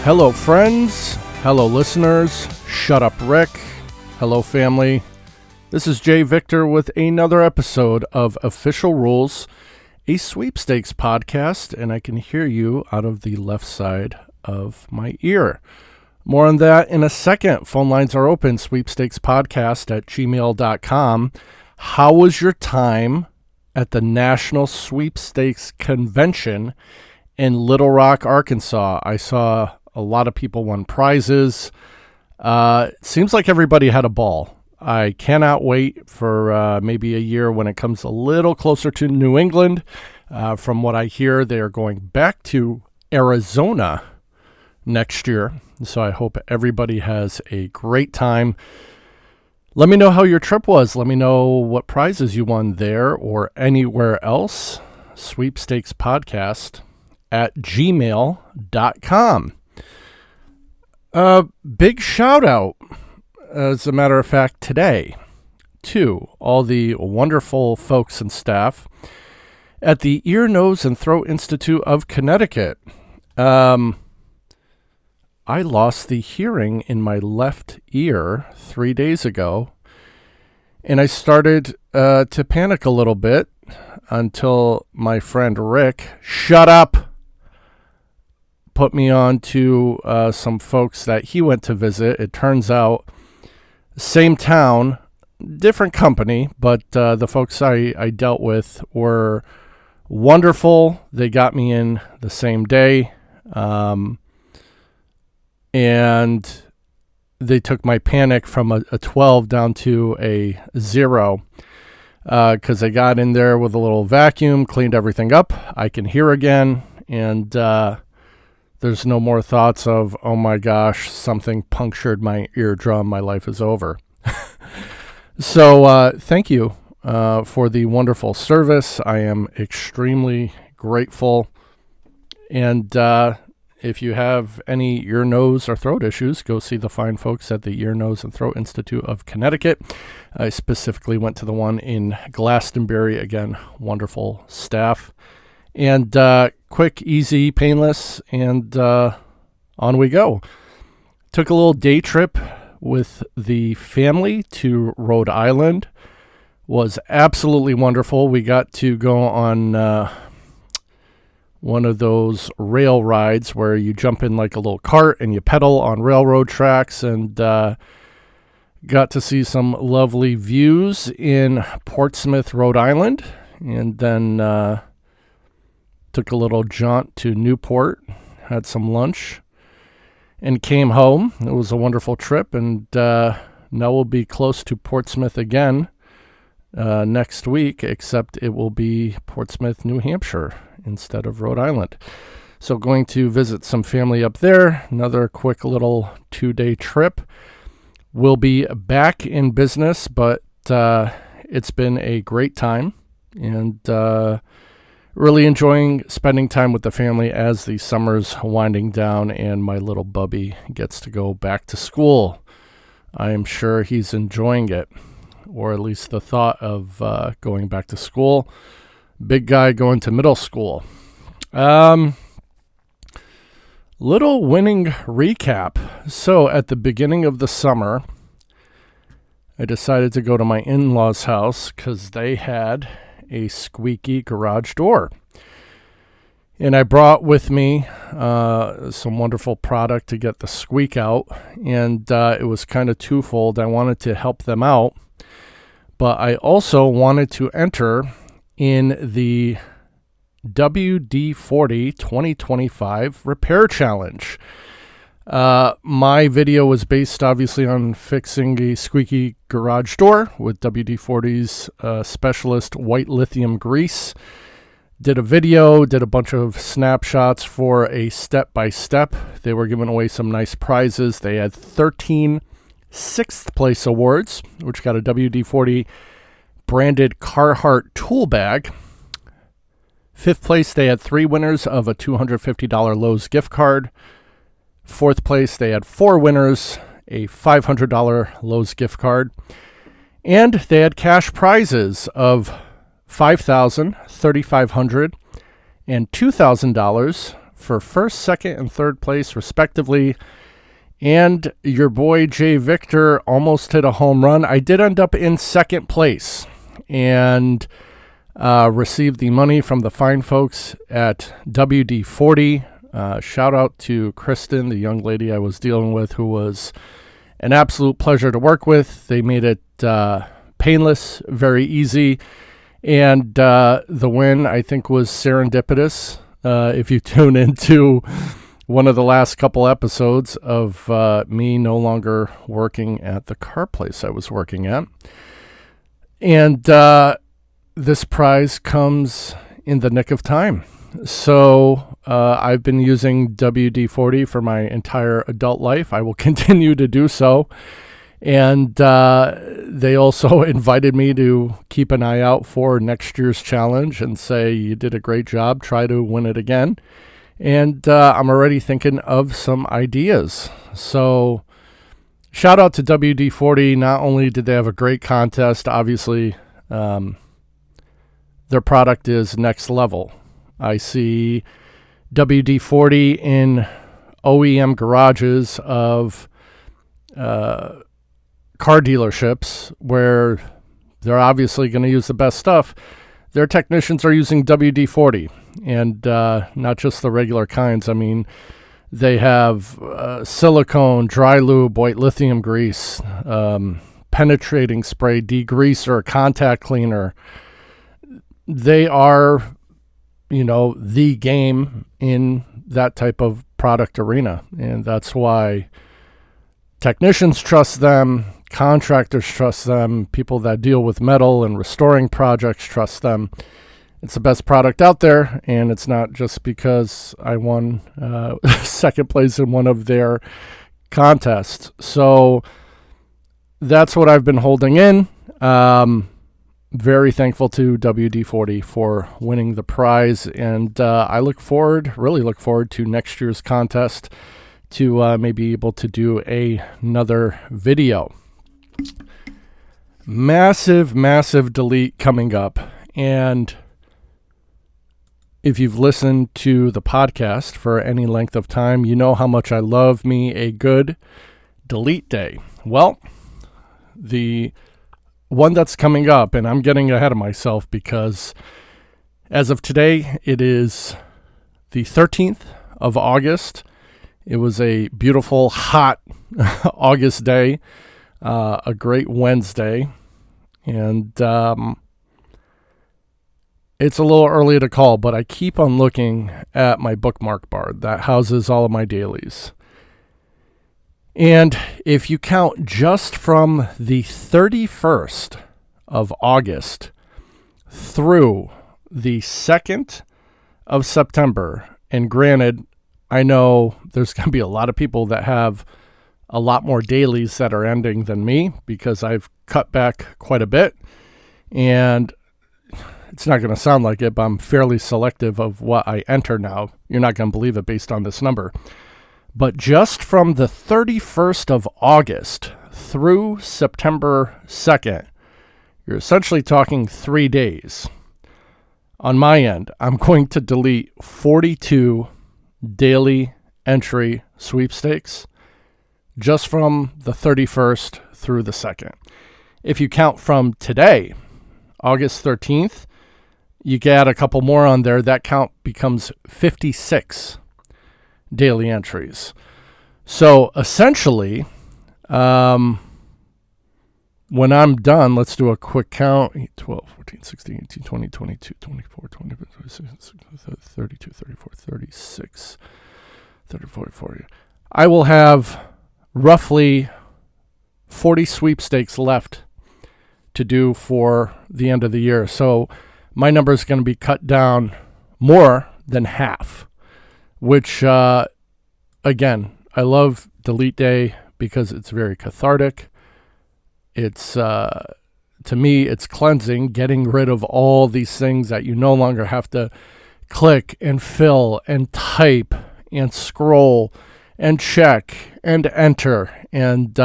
Hello, friends. Hello, listeners. Shut up, Rick. Hello, family. This is Jay Victor with another episode of Official Rules, a Sweepstakes podcast, and I can hear you out of the left side of my ear. More on that in a second. Phone lines are open, sweepstakespodcast@gmail.com. How was your time at the National Sweepstakes Convention in Little Rock, Arkansas? I saw a lot of people won prizes. Seems like everybody had a ball. I cannot wait for maybe a year when it comes a little closer to New England. From what I hear, they are going back to Arizona next year. So I hope everybody has a great time. Let me know how your trip was. Let me know what prizes you won there or anywhere else. sweepstakespodcast@gmail.com. Big shout out, as a matter of fact, today to all the wonderful folks and staff at the Ear, Nose, and Throat Institute of Connecticut. I lost the hearing in my left ear 3 days ago, and I started to panic a little bit until my friend Rick, shut up, put me on to some folks that he went to visit. It turns out, same town, different company, but the folks I dealt with were wonderful. They got me in the same day, and they took my panic from a 12 down to a 0 because I got in there with a little vacuum, cleaned everything up. I can hear again, and there's no more thoughts of, oh my gosh, something punctured my eardrum, my life is over. So thank you for the wonderful service. I am extremely grateful. And if you have any ear, nose, or throat issues, go see the fine folks at the Ear, Nose, and Throat Institute of Connecticut. I specifically went to the one in Glastonbury. Again, wonderful staff. And quick, easy, painless, and on we go. Took a little day trip with the family to Rhode Island. Was absolutely wonderful. We got to go on one of those rail rides where you jump in like a little cart and you pedal on railroad tracks, and got to see some lovely views in Portsmouth, Rhode Island, and then took a little jaunt to Newport, had some lunch, and came home. It was a wonderful trip, and now we'll be close to Portsmouth again next week, except it will be Portsmouth, New Hampshire instead of Rhode Island. So going to visit some family up there, another quick little 2-day trip. We'll be back in business, but it's been a great time, and really enjoying spending time with the family as the summer's winding down and my little bubby gets to go back to school. I am sure he's enjoying it, or at least the thought of going back to school. Big guy going to middle school. Little winning recap. So at the beginning of the summer, I decided to go to my in-laws' house because they had a squeaky garage door. And I brought with me some wonderful product to get the squeak out. And it was kind of twofold. I wanted to help them out, but I also wanted to enter in the WD-40 2025 Repair Challenge. My video was based obviously on fixing a squeaky garage door with WD-40's specialist white lithium grease. Did a video, did a bunch of snapshots for a step-by-step. They were giving away some nice prizes. They had 13 sixth place awards, which got a WD-40 branded Carhartt tool bag. Fifth place, they had 3 winners of a $250 Lowe's gift card. Fourth place, they had 4 winners, a $500 Lowe's gift card. And they had cash prizes of $5,000, $3,500, and $2,000 for first, second, and third place, respectively. And your boy Jay Victor almost hit a home run. I did end up in second place and received the money from the fine folks at WD-40. Shout out to Kristen, the young lady I was dealing with, who was an absolute pleasure to work with. They made it painless, very easy. And the win, I think, was serendipitous. If you tune into one of the last couple episodes of me no longer working at the car place I was working at. And this prize comes in the nick of time. So I've been using WD-40 for my entire adult life. I will continue to do so. And they also invited me to keep an eye out for next year's challenge and say, you did a great job, try to win it again. And I'm already thinking of some ideas. So shout out to WD-40. Not only did they have a great contest, obviously their product is next level. I see WD-40 in OEM garages of car dealerships where they're obviously going to use the best stuff. Their technicians are using WD-40 and not just the regular kinds. I mean, they have silicone, dry lube, white lithium grease, penetrating spray, degreaser, contact cleaner. They are, the game in that type of product arena. And that's why technicians trust them, contractors trust them, people that deal with metal and restoring projects trust them. It's the best product out there, and it's not just because I won second place in one of their contests. So that's what I've been holding in. Very thankful to WD-40 for winning the prize, and I really look forward to next year's contest to maybe able to do another video. Massive delete coming up, and if you've listened to the podcast for any length of time, you know how much I love me a good delete day. Well, the one that's coming up, and I'm getting ahead of myself because as of today, it is the 13th of August. It was a beautiful, hot August day, a great Wednesday, and it's a little early to call, but I keep on looking at my bookmark bar that houses all of my dailies. And if you count just from the 31st of August through the 2nd of September, and granted, I know there's going to be a lot of people that have a lot more dailies that are ending than me because I've cut back quite a bit, and it's not going to sound like it, but I'm fairly selective of what I enter now. You're not going to believe it based on this number. But just from the 31st of August through September 2nd, you're essentially talking 3 days. On my end, I'm going to delete 42 daily entry sweepstakes just from the 31st through the 2nd. If you count from today, August 13th, you add a couple more on there, that count becomes 56 daily entries. So essentially, when I'm done, let's do a quick count. 8, 12, 14, 16, 18, 20, 22, 24, 25, 26, 32, 34, 36, 34, 40. I will have roughly 40 sweepstakes left to do for the end of the year. So my number is going to be cut down more than half, which, again, I love delete day because it's very cathartic. It's, to me, it's cleansing, getting rid of all these things that you no longer have to click and fill and type and scroll and check and enter. And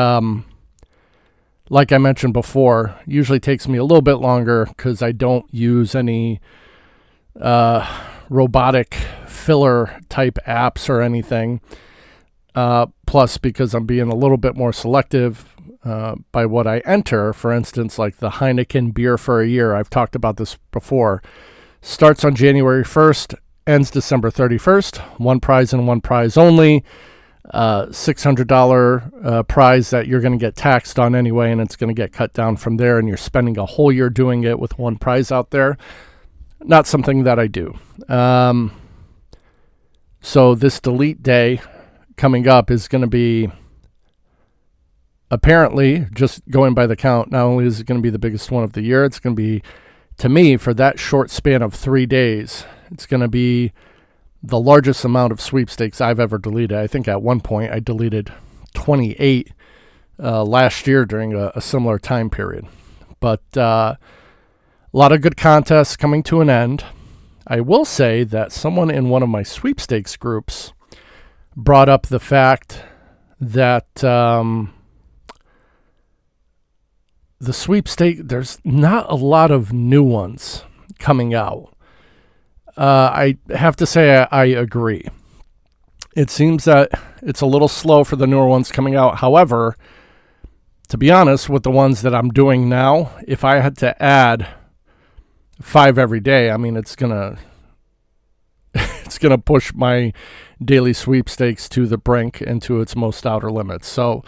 like I mentioned before, usually takes me a little bit longer because I don't use any robotic filler type apps or anything. Plus, because I'm being a little bit more selective by what I enter. For instance, like the Heineken beer for a year, I've talked about this before, starts on January 1st, ends December 31st, one prize and one prize only, $600 prize that you're going to get taxed on anyway, and it's going to get cut down from there, and you're spending a whole year doing it with one prize out there. Not something that I do. So this delete day coming up is going to be, apparently, just going by the count, not only is it going to be the biggest one of the year, it's going to be, to me, for that short span of 3 days, it's going to be the largest amount of sweepstakes I've ever deleted. I think at one point I deleted 28 last year during a similar time period. But a lot of good contests coming to an end. I will say that someone in one of my sweepstakes groups brought up the fact that the sweepstake, there's not a lot of new ones coming out. I have to say I agree. It seems that it's a little slow for the newer ones coming out. However, to be honest, with the ones that I'm doing now, if I had to add 5 every day, I mean, it's gonna push my daily sweepstakes to the brink and to its most outer limits. So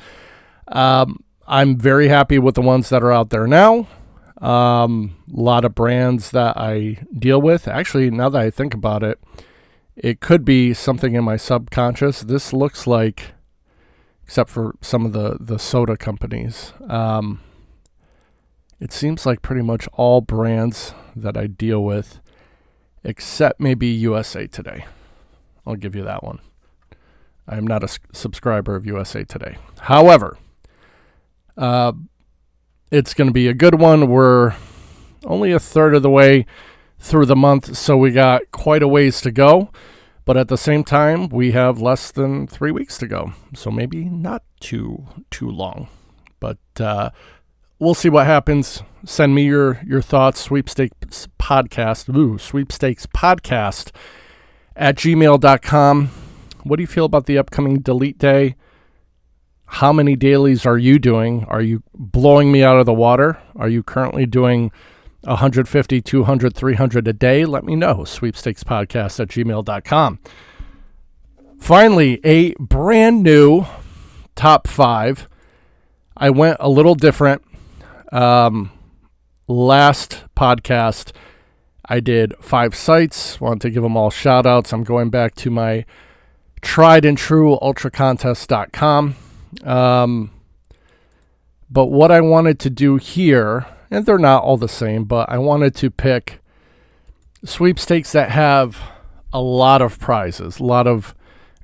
I'm very happy with the ones that are out there now. A lot of brands that I deal with. Actually, now that I think about it, it could be something in my subconscious. This looks like, except for some of the soda companies, it seems like pretty much all brands that I deal with, except maybe USA Today. I'll give you that one. I'm not a subscriber of USA Today. However, it's going to be a good one. We're only a third of the way through the month, so we got quite a ways to go. But at the same time, we have less than 3 weeks to go, so maybe not too long. But we'll see what happens. Send me your thoughts. Sweepstakes podcast at gmail.com. What do you feel about the upcoming delete day? How many dailies are you doing? Are you blowing me out of the water? Are you currently doing 150, 200, 300 a day? Let me know. Sweepstakespodcast at gmail.com. Finally, a brand new top 5. I went a little different. Last podcast, I did 5 sites. Wanted to give them all shout outs. I'm going back to my tried and true ultracontest.com. But what I wanted to do here, and they're not all the same, but I wanted to pick sweepstakes that have a lot of prizes, a lot of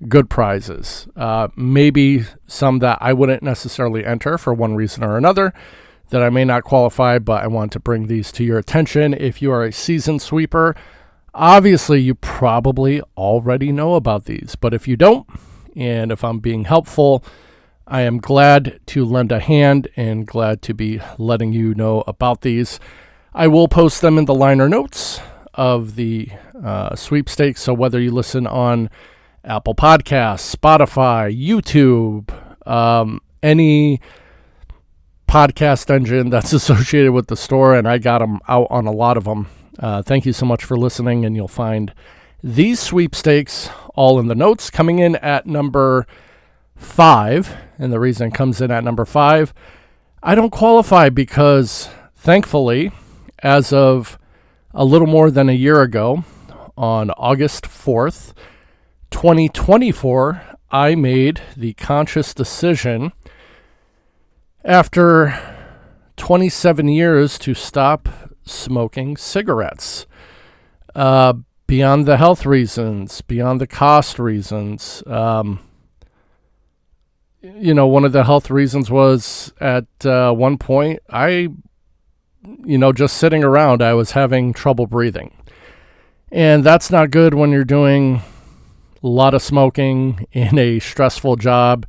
good prizes. Maybe some that I wouldn't necessarily enter for one reason or another, that I may not qualify, but I want to bring these to your attention. If you are a seasoned sweeper, obviously you probably already know about these, but if you don't, and if I'm being helpful, I am glad to lend a hand and glad to be letting you know about these. I will post them in the liner notes of the sweepstakes, so whether you listen on Apple Podcasts, Spotify, YouTube, any podcast engine that's associated with the store, and I got them out on a lot of them. Thank you so much for listening, and you'll find these sweepstakes all in the notes. Coming in at number 5, and the reason it comes in at number 5, I don't qualify because, thankfully, as of a little more than a year ago, on August 4th, 2024, I made the conscious decision after 27 years to stop smoking cigarettes. Beyond the health reasons, beyond the cost reasons. One of the health reasons was at one point, just sitting around, I was having trouble breathing. And that's not good when you're doing a lot of smoking in a stressful job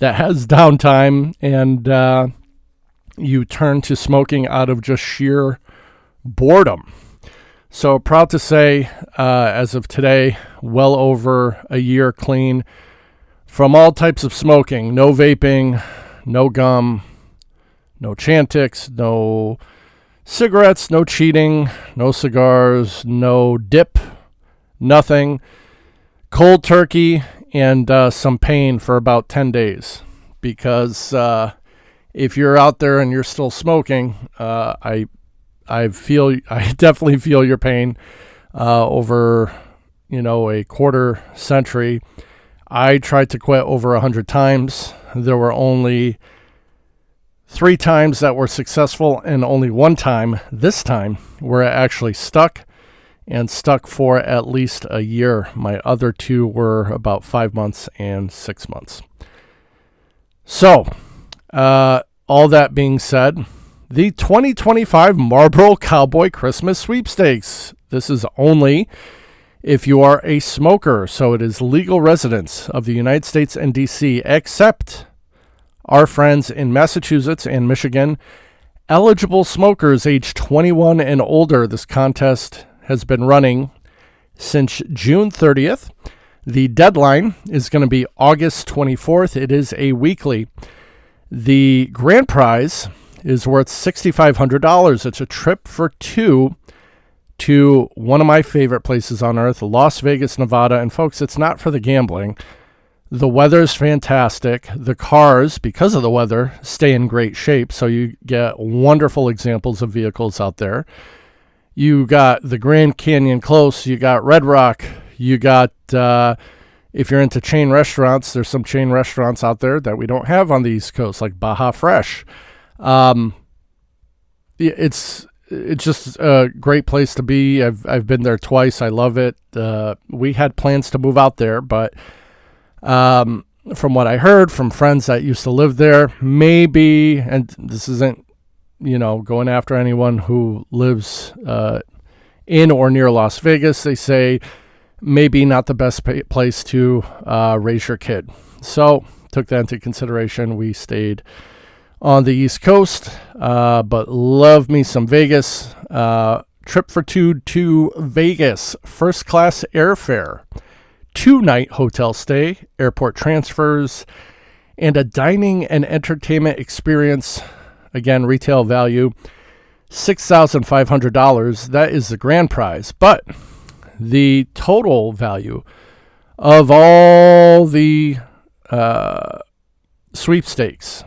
that has downtime, and you turn to smoking out of just sheer boredom. So proud to say, as of today, well over a year clean from all types of smoking. No vaping, no gum, no Chantix, no cigarettes, no cheating, no cigars, no dip, nothing. Cold turkey and some pain for about 10 days. Because if you're out there and you're still smoking, I definitely feel your pain over, a quarter century. I tried to quit over 100 times. There were only 3 times that were successful and only 1 time, this time, where it actually stuck and stuck for at least a year. My other 2 were about 5 months and 6 months. So, all that being said, the 2025 Marlboro Cowboy Christmas Sweepstakes. This is only if you are a smoker, so it is legal residents of the United States and D.C., except our friends in Massachusetts and Michigan. Eligible smokers age 21 and older. This contest has been running since June 30th. The deadline is going to be August 24th. It is a weekly. The grand prize is worth $6,500. It's a trip for 2 to one of my favorite places on earth, Las Vegas, Nevada. And folks, it's not for the gambling. The weather's fantastic. The cars, because of the weather, stay in great shape. So you get wonderful examples of vehicles out there. You got the Grand Canyon close. You got Red Rock. You got, if you're into chain restaurants, there's some chain restaurants out there that we don't have on the East Coast, like Baja Fresh. It's just a great place to be. I've been there twice. I love it. We had plans to move out there, but from what I heard from friends that used to live there, maybe, and this isn't, going after anyone who lives in or near Las Vegas, they say maybe not the best place to raise your kid. So took that into consideration. We stayed on the East Coast, but love me some Vegas. Trip for 2 to Vegas, first class airfare, 2-night hotel stay, airport transfers, and a dining and entertainment experience. Again, retail value, $6,500. That is the grand prize. But the total value of all the sweepstakes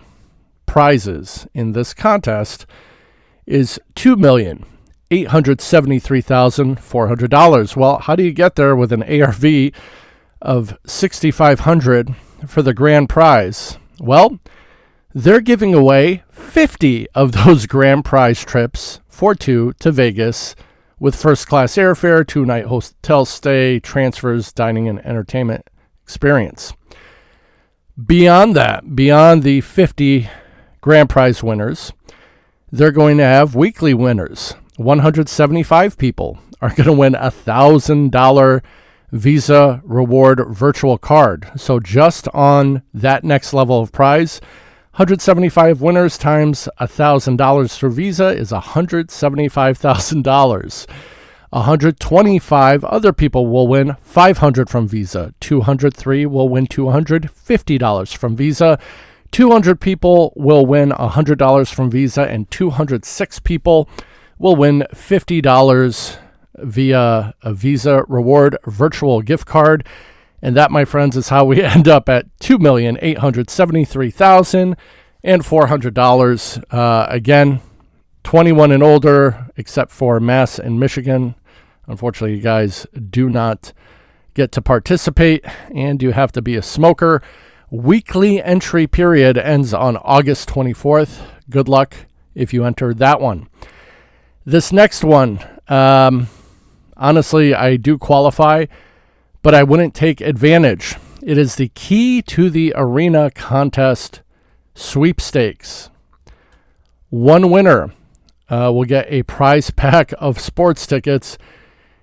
prizes in this contest is $2,873,400. Well, how do you get there with an ARV of $6,500 for the grand prize? Well, they're giving away 50 of those grand prize trips for 2 to Vegas with first-class airfare, 2-night hotel stay, transfers, dining, and entertainment experience. Beyond that, beyond the 50 grand prize winners, they're going to have weekly winners. 175 people are going to win a $1,000 Visa Reward virtual card. So just on that next level of prize, 175 winners times $1,000 through Visa is $175,000. 125 other people will win $500 from Visa. 203 will win $250 from Visa. 200 people will win $100 from Visa, and 206 people will win $50 via a Visa Reward virtual gift card. And that, my friends, is how we end up at $2,873,400. Again, 21 and older, except for Mass and Michigan. Unfortunately, you guys do not get to participate, and you have to be a smoker. Weekly entry period ends on August 24th. Good luck if you enter that one. This next one, honestly, I do qualify, but I wouldn't take advantage. It is the Key to the Arena Contest Sweepstakes. One winner will get a prize pack of sports tickets,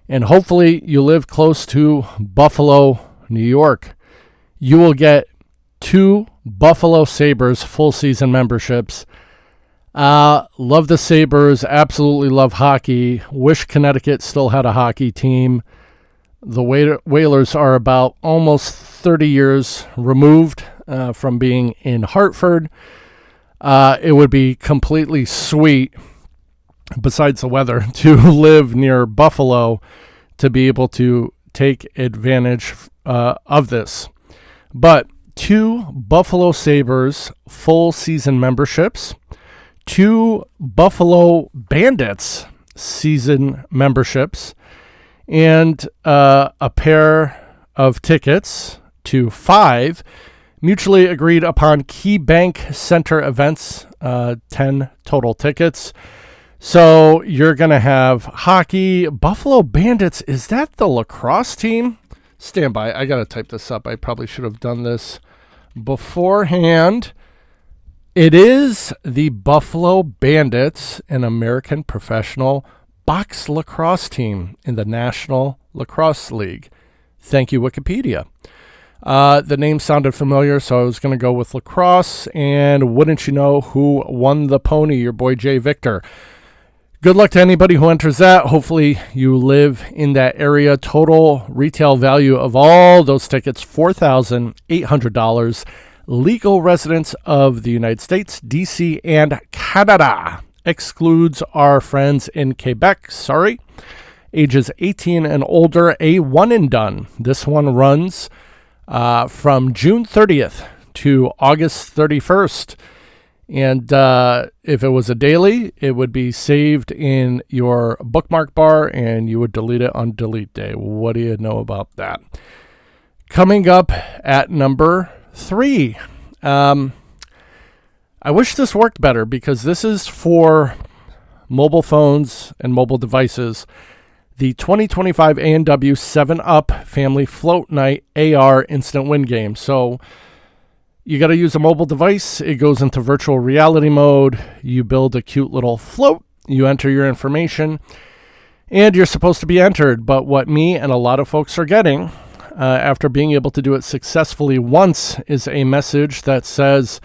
and hopefully you live close to Buffalo, New York. You will get 2 Buffalo Sabres full season memberships, Love the Sabres. Absolutely love hockey. Wish Connecticut still had a hockey team. The Whalers are about almost 30 years removed from being in Hartford. It would be completely sweet, besides the weather, to live near Buffalo to be able to take advantage of this. But 2 Buffalo Sabres full season memberships, 2 Buffalo Bandits season memberships, and a pair of tickets to 5 mutually agreed upon Key Bank Center events, 10 total tickets. So you're going to have hockey. Buffalo Bandits, is that the lacrosse team? Stand by. I got to type this up. I probably should have done this beforehand. It is the Buffalo Bandits, an American professional box lacrosse team in the National Lacrosse League. Thank you, Wikipedia. The name sounded familiar, so I was going to go with lacrosse. And wouldn't you know who won the pony? Your boy Jay Victor. Good luck to anybody who enters that. Hopefully you live in that area. Total retail value of all those tickets, $4,800. Legal residents of the United States, D.C., and Canada. Excludes our friends in Quebec. Sorry. Ages 18 and older, a one and done. This one runs from June 30th to August 31st. And if it was a daily, it would be saved in your bookmark bar and you would delete it on delete day. What do you know about that? Coming up at number 3. I wish this worked better because this is for mobile phones and mobile devices. The 2025 A&W 7-Up Family Float Night AR Instant Win Game. So you got to use a mobile device. It goes into virtual reality mode. You build a cute little float. You enter your information, and you're supposed to be entered. But what me and a lot of folks are getting after being able to do it successfully once is a message that says,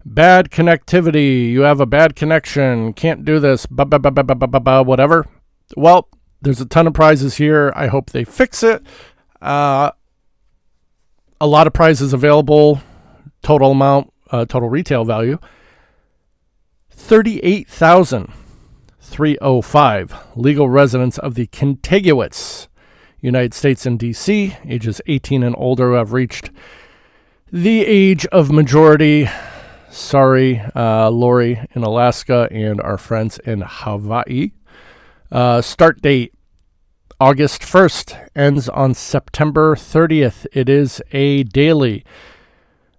bad connectivity. You have a bad connection. Can't do this. Whatever. Well, there's a ton of prizes here. I hope they fix it. A lot of prizes available. Total amount, total retail value, $38,305. Legal residents of the contiguous United States and D.C., ages 18 and older, who have reached the age of majority. Sorry, Lori in Alaska and our friends in Hawaii. Start date, August 1st, ends on September 30th. It is a daily.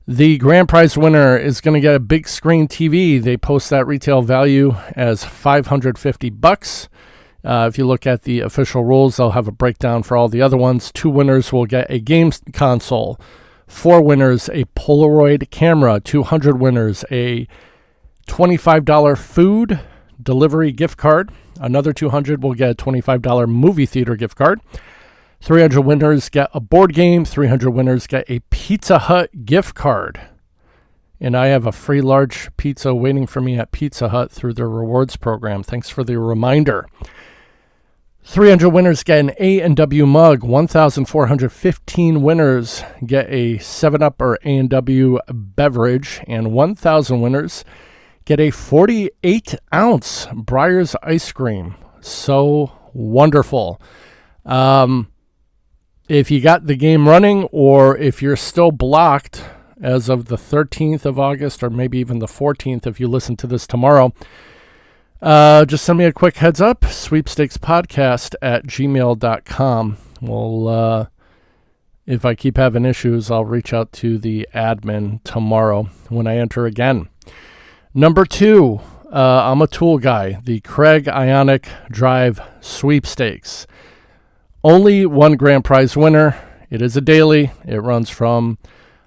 The grand prize winner is going to get a big screen TV. They post that retail value as $550. If you look at the official rules, they'll have a breakdown for all the other ones. 2 winners will get a game console. 4 winners, a Polaroid camera. 200 winners, a $25 food delivery gift card. Another 200 will get a $25 movie theater gift card. 300 winners get a board game. 300 winners get a Pizza Hut gift card. And I have a free large pizza waiting for me at Pizza Hut through their rewards program. Thanks for the reminder. 300 winners get an A&W mug. 1,415 winners get a 7-Up or A&W beverage. And 1,000 winners get a 48-ounce Breyers ice cream. So wonderful. If you got the game running, or if you're still blocked as of the 13th of August, or maybe even the 14th if you listen to this tomorrow, just send me a quick heads up, sweepstakespodcast@gmail.com. Well, if I keep having issues, I'll reach out to the admin tomorrow when I enter again. Number 2, I'm a tool guy, the Craig Ionic Drive Sweepstakes. Only one grand prize winner. It is a daily. It runs from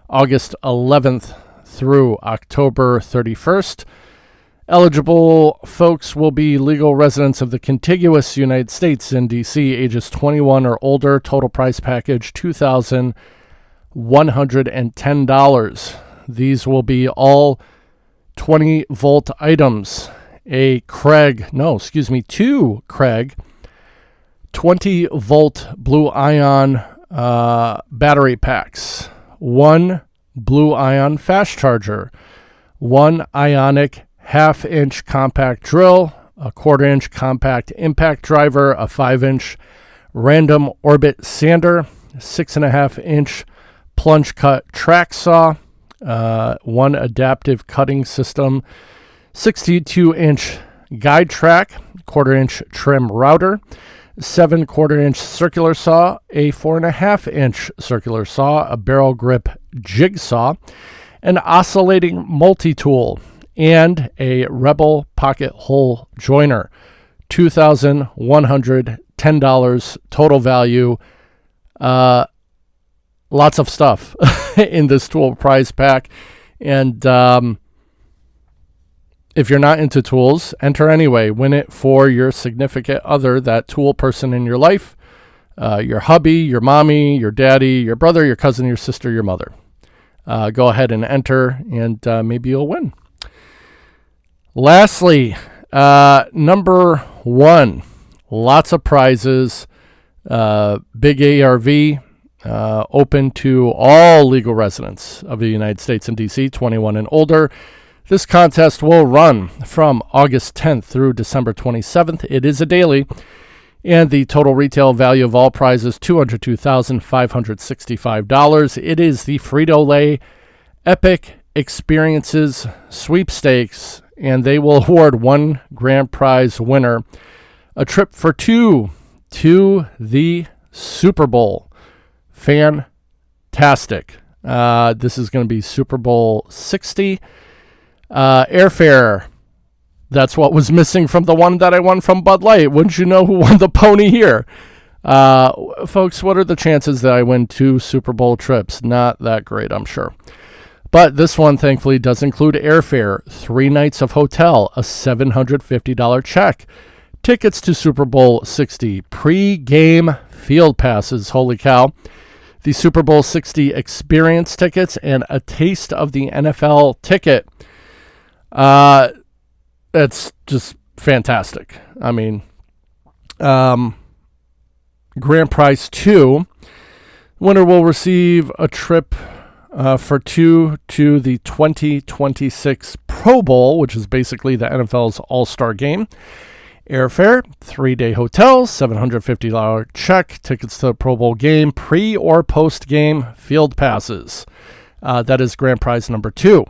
August 11th through October 31st. Eligible folks will be legal residents of the contiguous United States in D.C., ages 21 or older. Total prize package, $2,110. These will be all 20-volt items. Two Craig 20-volt blue ion battery packs. 1 blue ion fast charger. 1 ionic half-inch compact drill. A 1/4-inch compact impact driver. A 5-inch random orbit sander. 6.5-inch plunge cut track saw. 1 adaptive cutting system. 62-inch guide track. 1/4-inch trim router. 7 1/4-inch circular saw, a 4.5-inch circular saw, a barrel grip jigsaw, an oscillating multi-tool, and a Rebel pocket hole joiner. $2,110 total value. Lots of stuff in this tool prize pack. And if you're not into tools, enter anyway. Win it for your significant other, that tool person in your life, your hubby, your mommy, your daddy, your brother, your cousin, your sister, your mother. Go ahead and enter, and maybe you'll win. Lastly, number 1, lots of prizes, big ARV, open to all legal residents of the United States and D.C., 21 and older. This contest will run from August 10th through December 27th. It is a daily, and the total retail value of all prizes, $202,565. It is the Frito-Lay Epic Experiences Sweepstakes, and they will award 1 grand prize winner a trip for 2 to the Super Bowl. Fantastic. This is going to be Super Bowl 60. Airfare. That's what was missing from the one that I won from Bud Light. Wouldn't you know who won the pony here? Folks, what are the chances that I win 2 Super Bowl trips? Not that great, I'm sure. But this one, thankfully, does include airfare, 3 nights of hotel, a $750 check, tickets to Super Bowl 60, pre-game field passes, holy cow, the Super Bowl 60 experience tickets, and a taste of the NFL ticket. It's just fantastic. I mean, grand prize 2, winner will receive a trip for 2 to the 2026 Pro Bowl, which is basically the NFL's All-Star game. Airfare, 3-day hotel, $750 check, tickets to the Pro Bowl game, pre or post-game field passes. That is grand prize number 2.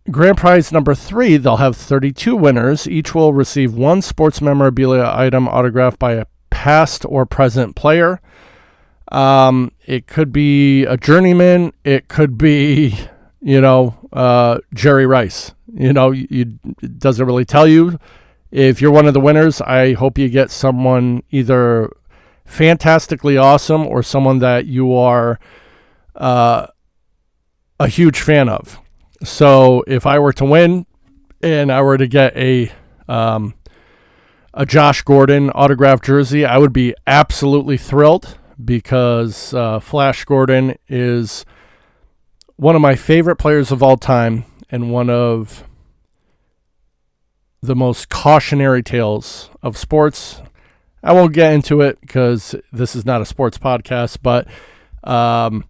Grand prize number 3, they'll have 32 winners. Each will receive 1 sports memorabilia item autographed by a past or present player. It could be a journeyman. It could be, Jerry Rice. It doesn't really tell you. If you're one of the winners, I hope you get someone either fantastically awesome or someone that you are a huge fan of. So if I were to win and I were to get a Josh Gordon autographed jersey, I would be absolutely thrilled because Flash Gordon is one of my favorite players of all time and one of the most cautionary tales of sports. I won't get into it because this is not a sports podcast, but I'm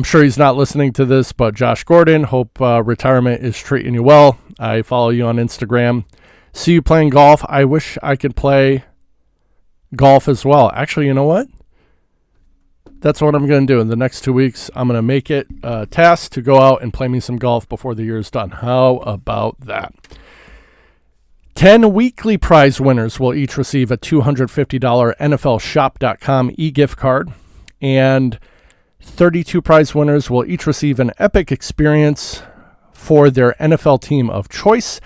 sure he's not listening to this, but Josh Gordon, hope retirement is treating you well. I follow you on Instagram. See you playing golf. I wish I could play golf as well. Actually, you know what? That's what I'm going to do. In the next 2 weeks, I'm going to make it a task to go out and play me some golf before the year is done. How about that? 10 weekly prize winners will each receive a $250 NFLshop.com e-gift card, and 32 prize winners will each receive an epic experience for their NFL team of choice.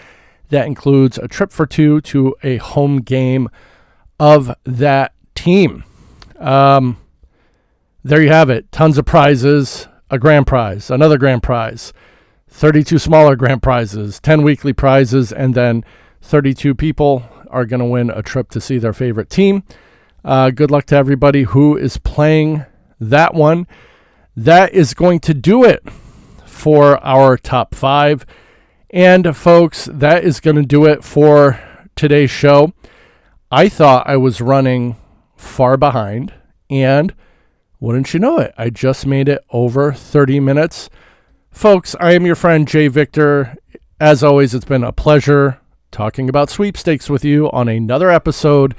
That includes a trip for 2 to a home game of that team. There you have it. Tons of prizes, a grand prize, another grand prize, 32 smaller grand prizes, 10 weekly prizes, and then 32 people are going to win a trip to see their favorite team. Good luck to everybody who is playing that one. That is going to do it for our top 5. And folks, that is going to do it for today's show. I thought I was running far behind, and wouldn't you know it, I just made it over 30 minutes. Folks, I am your friend Jay Victor. As always, it's been a pleasure talking about sweepstakes with you on another episode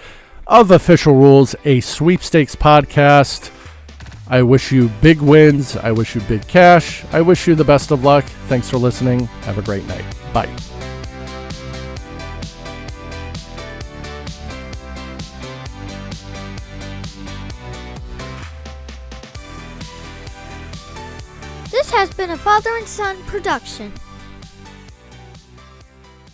of Official Rules, a sweepstakes podcast. I wish you big wins. I wish you big cash. I wish you the best of luck. Thanks for listening. Have a great night. Bye. This has been a father and son production.